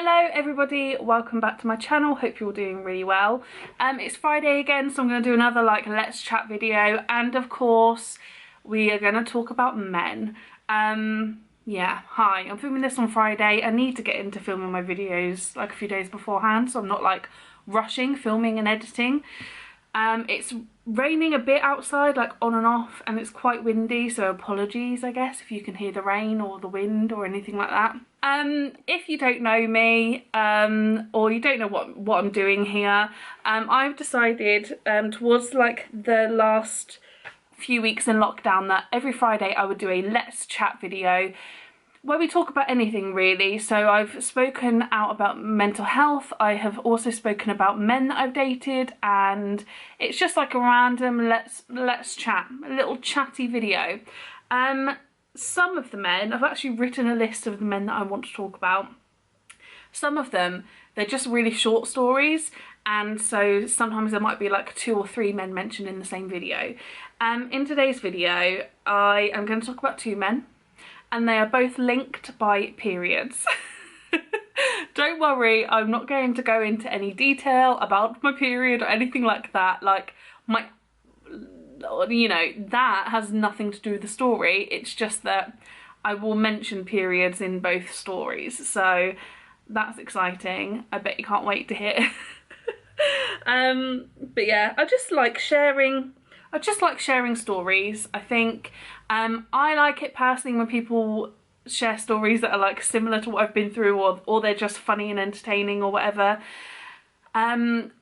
Hello everybody, welcome back to my channel. Hope you're all doing really well. It's Friday again, so I'm going to do another let's chat video, and of course we are going to talk about men. Yeah, hi, I'm filming this on Friday. I need to get into filming my videos a few days beforehand, so I'm not rushing filming and editing. It's raining a bit outside, on and off, and it's quite windy, so apologies I guess if you can hear the rain or the wind or anything like that. If you don't know me, or you don't know what I'm doing here, I've decided towards the last few weeks in lockdown that every Friday I would do a let's chat video where we talk about anything really. So I've spoken out about mental health, I have also spoken about men that I've dated, and it's just a random let's chat, a little chatty video. Some of the men, I've actually written a list of the men that I want to talk about. Some of them, they're just really short stories, and so sometimes there might be 2 or 3 men mentioned in the same video. In today's video, I am going to talk about 2 men, and they are both linked by periods. Don't worry, I'm not going to go into any detail about my period or anything like that. That has nothing to do with the story. It's just that I will mention periods in both stories, so that's exciting. I bet you can't wait to hear. But yeah, I just like sharing stories. I think I like it personally when people share stories that are similar to what I've been through, or they're just funny and entertaining or whatever. And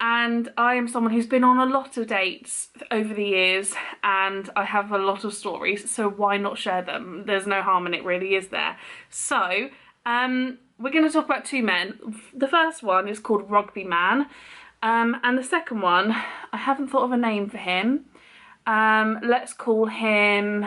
I am someone who's been on a lot of dates over the years, and I have a lot of stories, so why not share them? There's no harm in it really, is there? So we're going to talk about 2 men. The first one is called Rugby Man, and the second one, I haven't thought of a name for him. Let's call him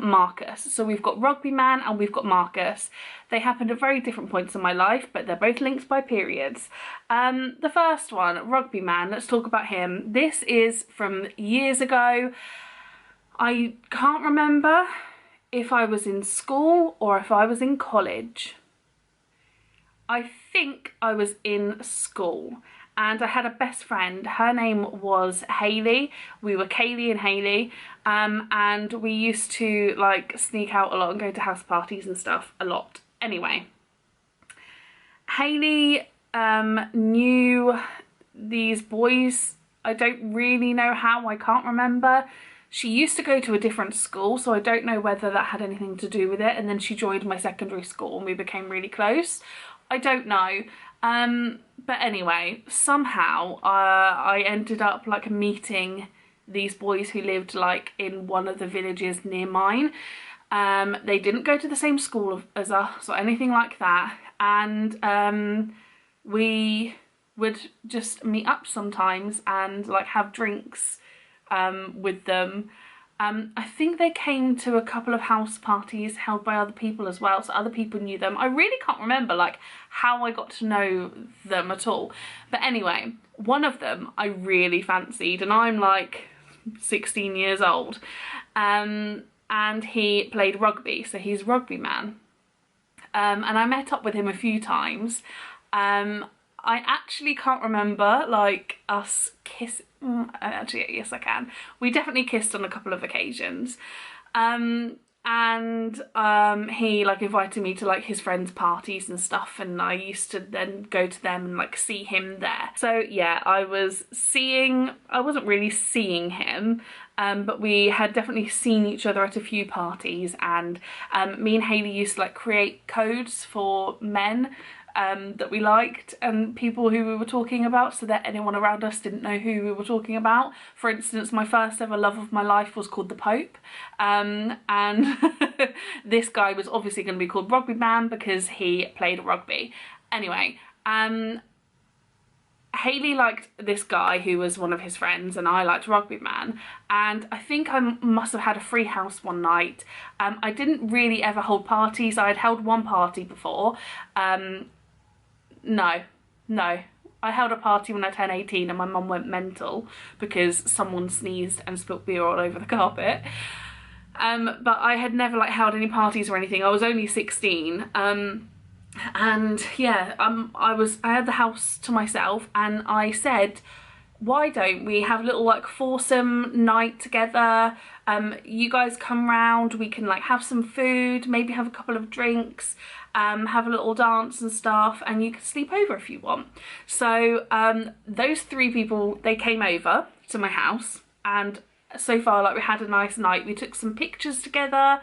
Marcus. So we've got Rugby Man and we've got Marcus. They happened at very different points in my life, but they're both linked by periods. The first one, Rugby Man, let's talk about him. This is from years ago. I can't remember if I was in school or if I was in college. I think I was in school. And I had a best friend, her name was Hayley. We were Kayleigh and Hayley, and we used to sneak out a lot and go to house parties and stuff a lot. Anyway, Hayley knew these boys. I don't really know how, I can't remember. She used to go to a different school, so I don't know whether that had anything to do with it, and then she joined my secondary school and we became really close. I don't know. But anyway, somehow I ended up meeting these boys who lived in one of the villages near mine. They didn't go to the same school as us or anything like that, and we would just meet up sometimes and have drinks with them. I think they came to a couple of house parties held by other people as well, so other people knew them. I really can't remember how I got to know them at all. But anyway, one of them I really fancied, and I'm 16 years old. And he played rugby, so he's Rugby Man. And I met up with him a few times. I actually can't remember us kissing. Actually, yes I can. We definitely kissed on a couple of occasions. And he invited me to his friends' parties and stuff, and I used to then go to them and see him there. So yeah, I wasn't really seeing him, but we had definitely seen each other at a few parties, and me and Hayley used to create codes for men that we liked and people who we were talking about, so that anyone around us didn't know who we were talking about. For instance, my first ever love of my life was called the Pope, and this guy was obviously going to be called Rugby Man because he played rugby. Anyway, Hayley liked this guy who was one of his friends, and I liked Rugby Man, and I think I must have had a free house one night. I didn't really ever hold parties. I had held one party before. No, I held a party when I turned 18 and my mum went mental because someone sneezed and spilt beer all over the carpet. But I had never held any parties or anything. I was only 16. And yeah, I had the house to myself, and I said, why don't we have a little like foursome night together? You guys come round, we can like have some food, maybe have a couple of drinks, have a little dance and stuff, and you can sleep over if you want. So those three people, they came over to my house, and so far, like, we had a nice night. We took some pictures together,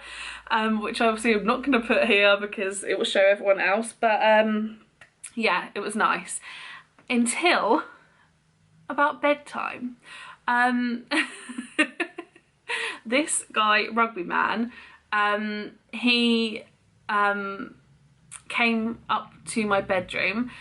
which obviously I'm not going to put here because it will show everyone else, but yeah, it was nice until about bedtime. This guy, rugby man, he came up to my bedroom.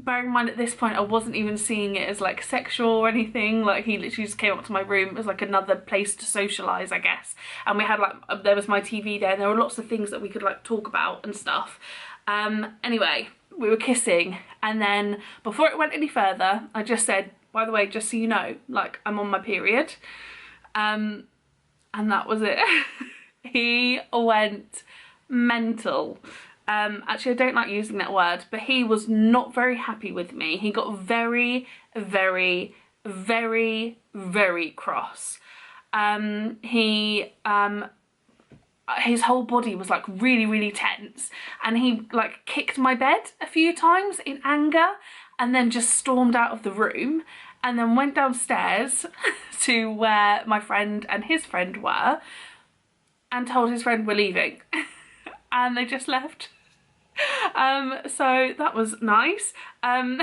Bearing in mind, at this point I wasn't even seeing it as like sexual or anything. Like, he literally just came up to my room. It was like another place to socialise, I guess, and we had like, there was my TV there, and there were lots of things that we could like talk about and stuff. Anyway, we were kissing, and then before it went any further, I just said, by the way, just so you know, like, I'm on my period. And that was it. He went mental. Actually, I don't like using that word, but he was not very happy with me. He got very, very, very, very cross. His whole body was like really, really tense, and he like kicked my bed a few times in anger, and then just stormed out of the room, and then went downstairs to where my friend and his friend were, and told his friend we're leaving. And they just left. So that was nice. And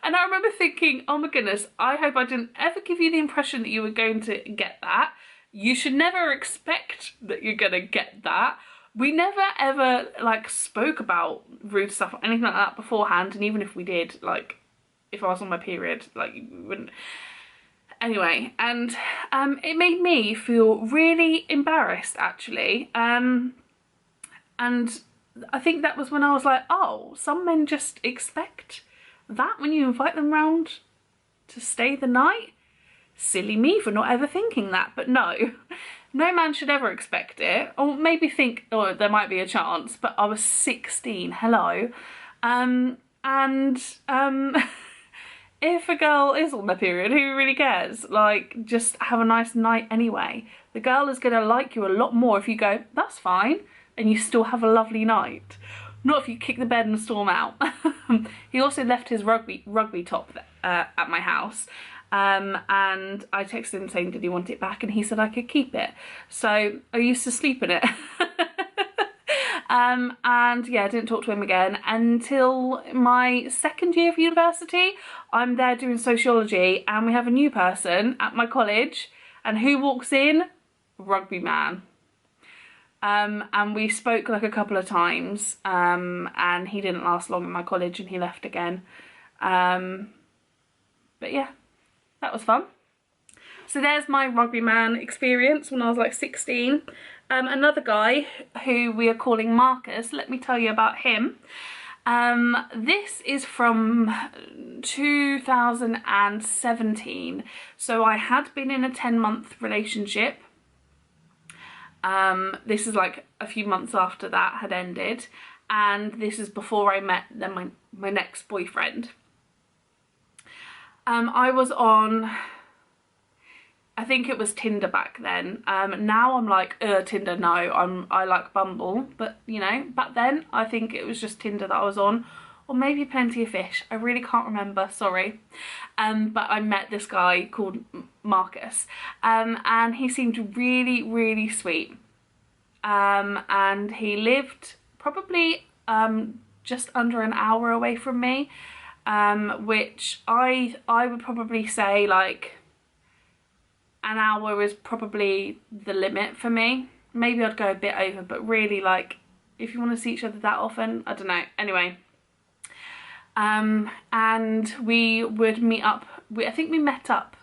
I remember thinking, oh my goodness, I hope I didn't ever give you the impression that you were going to get that. You should never expect that you're gonna get that. We never ever like spoke about rude stuff or anything like that beforehand, and even if we did, like, if I was on my period, like, we wouldn't. Anyway, and it made me feel really embarrassed, actually. And I think that was when I was like, oh, some men just expect that when you invite them round to stay the night. Silly me for not ever thinking that, but no. No man should ever expect it, or maybe think, oh, there might be a chance, but I was 16, hello. If a girl is on their period, who really cares? Like, just have a nice night anyway. The girl is gonna like you a lot more if you go, that's fine, and you still have a lovely night. Not if you kick the bed and storm out. He also left his rugby top at my house. And I texted him saying, did he want it back? And he said I could keep it. So I used to sleep in it. And yeah, I didn't talk to him again until my second year of university. I'm there doing sociology, and we have a new person at my college, and who walks in? Rugby man. And we spoke like a couple of times, and he didn't last long in my college, and he left again. But yeah, that was fun. So there's my rugby man experience when I was like 16. Another guy who we are calling Marcus, let me tell you about him. This is from 2017. So I had been in a 10-month relationship. This is like a few months after that had ended. And this is before I met then my next boyfriend. I was on, I think it was Tinder back then. Now I'm like, Tinder, no, I like Bumble. But, you know, back then I think it was just Tinder that I was on. Or maybe Plenty of Fish. I really can't remember, sorry. But I met this guy called Marcus. And he seemed really, really sweet. And he lived probably just under an hour away from me. Which I would probably say like an hour is probably the limit for me. Maybe I'd go a bit over, but really, like, if you want to see each other that often, I don't know. Anyway, and we would meet up. I think we met up.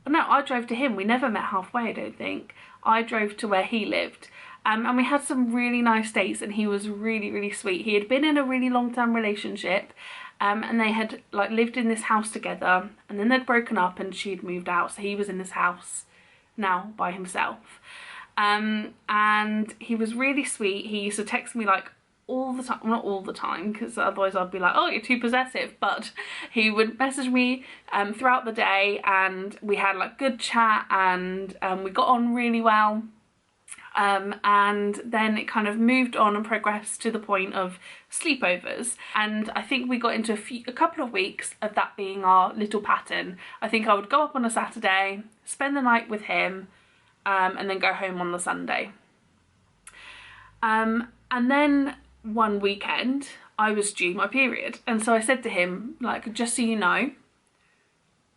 No, I drove to him. We never met halfway, I don't think. I drove to where he lived. And we had some really nice dates, and he was really, really sweet. He had been in a really long-term relationship. And they had like lived in this house together, and then they'd broken up and she'd moved out, so he was in this house now by himself. And he was really sweet. He used to text me like all the time, well, not all the time, because otherwise I'd be like, oh, you're too possessive, but he would message me throughout the day, and we had like good chat, and we got on really well. And then it kind of moved on and progressed to the point of sleepovers, and I think we got into a couple of weeks of that being our little pattern. I think I would go up on a Saturday, spend the night with him, and then go home on the Sunday. And then one weekend I was due my period, and so I said to him, like, just so you know,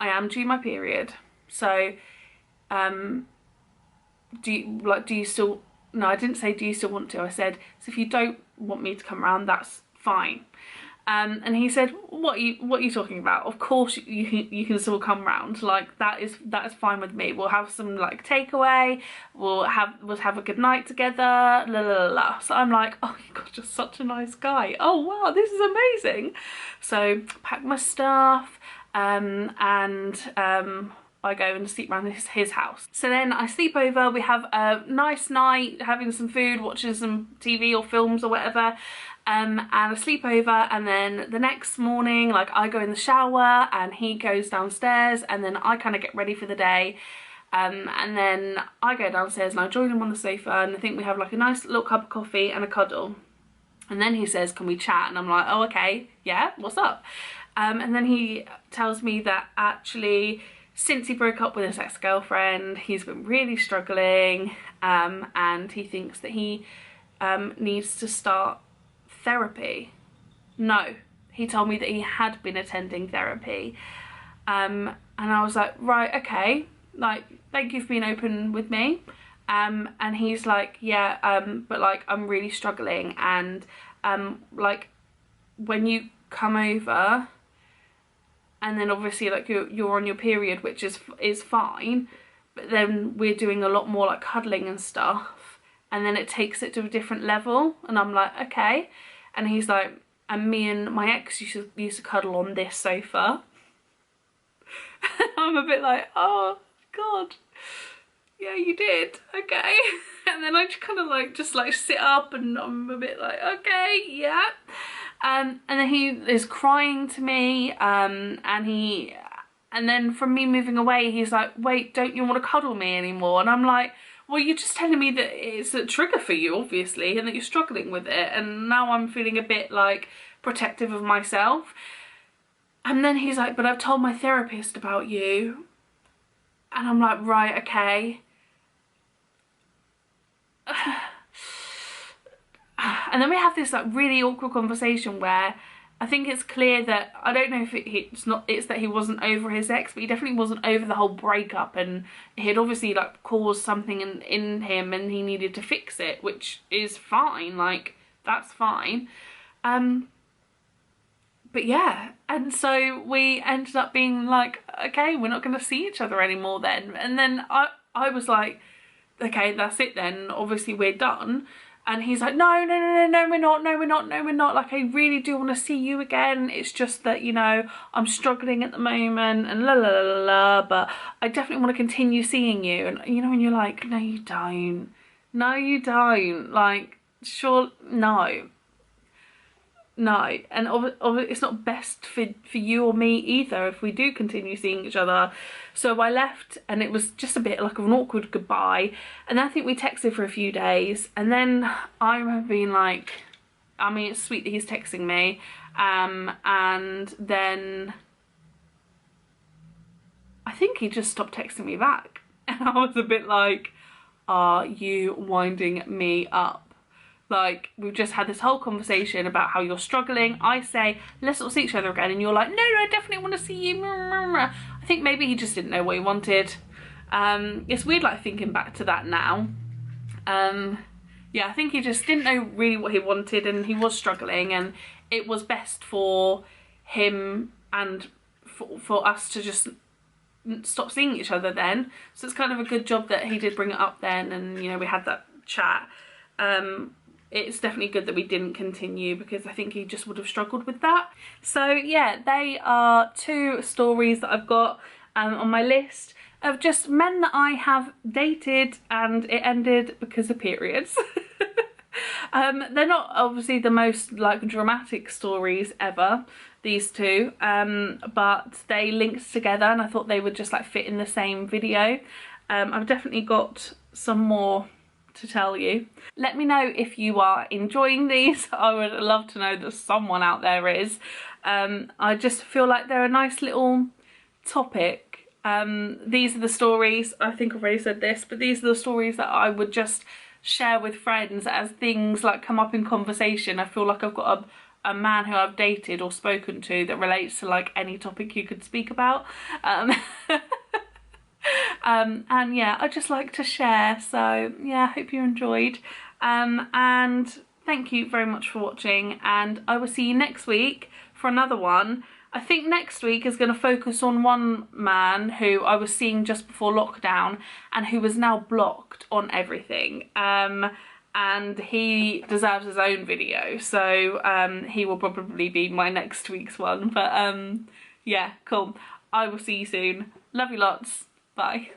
I am due my period, so do you still, no, I didn't say do you still want to, I said, so if you don't want me to come around, that's fine. And he said, what are you talking about? Of course you can still come round, like that is fine with me. We'll have some like takeaway, we'll have a good night together, la la la. So I'm like, oh my god, you're such a nice guy. Oh wow, this is amazing. So pack my stuff, and I go and sleep around his house. So then I sleep over, we have a nice night, having some food, watching some TV or films or whatever, and a sleepover, and then the next morning, like, I go in the shower and he goes downstairs, and then I kind of get ready for the day, and then I go downstairs and I join him on the sofa, and I think we have like a nice little cup of coffee and a cuddle, and then he says, can we chat? And I'm like, oh okay, yeah, what's up? And then he tells me that actually, since he broke up with his ex-girlfriend, he's been really struggling, and he thinks that he needs to start therapy. No, he told me that he had been attending therapy, and I was like, right, okay, like, thank you for being open with me. And he's like, yeah, but like, I'm really struggling, and like, when you come over, and then obviously like you're on your period, which is fine, but then we're doing a lot more like cuddling and stuff, and then it takes it to a different level, and I'm like, okay. And he's like, and me and my ex used to cuddle on this sofa. I'm a bit like, oh god, yeah, you did, okay. And then I just kind of like just sit up, and I'm a bit like, okay, yeah. And then he is crying to me, and then from me moving away, he's like, wait, don't you want to cuddle me anymore? And I'm like, well, you're just telling me that it's a trigger for you, obviously, and that you're struggling with it, and now I'm feeling a bit like protective of myself. And then he's like, but I've told my therapist about you. And I'm like, right, okay. And then we have this like really awkward conversation where I think it's clear that, I don't know if it's that he wasn't over his ex, but he definitely wasn't over the whole breakup, and he had obviously like caused something in him, and he needed to fix it, which is fine, like, that's fine. But yeah, and so we ended up being like, okay, we're not going to see each other anymore then. And then I was like, okay, that's it then, obviously we're done. And he's like, no, we're not, like, I really do want to see you again, it's just that, you know, I'm struggling at the moment, and la la la la la, but I definitely want to continue seeing you. And you know, when you're like, no you don't, like, sure, no, and it's not best for you or me either if we do continue seeing each other. So I left, and it was just a bit like an awkward goodbye, and then I think we texted for a few days, and then I remember being like, I mean, it's sweet that he's texting me, and then I think he just stopped texting me back, and I was a bit like, are you winding me up? Like, we've just had this whole conversation about how you're struggling. I say, let's not see each other again. And you're like, no, I definitely want to see you. I think maybe he just didn't know what he wanted. It's weird, like, thinking back to that now. Yeah, I think he just didn't know really what he wanted, and he was struggling. And it was best for him and for us to just stop seeing each other then. So it's kind of a good job that he did bring it up then, and, you know, we had that chat. It's definitely good that we didn't continue, because I think he just would have struggled with that. So yeah, they are two stories that I've got on my list of just men that I have dated and it ended because of periods. They're not obviously the most like dramatic stories ever, these two, but they linked together and I thought they would just like fit in the same video. I've definitely got some more to tell you. Let me know if you are enjoying these. I would love to know that someone out there is. I just feel like they're a nice little topic. These are the stories, I think I've already said this, but these are the stories that I would just share with friends as things like come up in conversation. I feel like I've got a man who I've dated or spoken to that relates to like any topic you could speak about. And yeah, I just like to share, so yeah, I hope you enjoyed, and thank you very much for watching, and I will see you next week for another one. I think next week is going to focus on one man who I was seeing just before lockdown and who was now blocked on everything, and he deserves his own video, so he will probably be my next week's one, but yeah, cool. I will see you soon. Love you lots. Bye.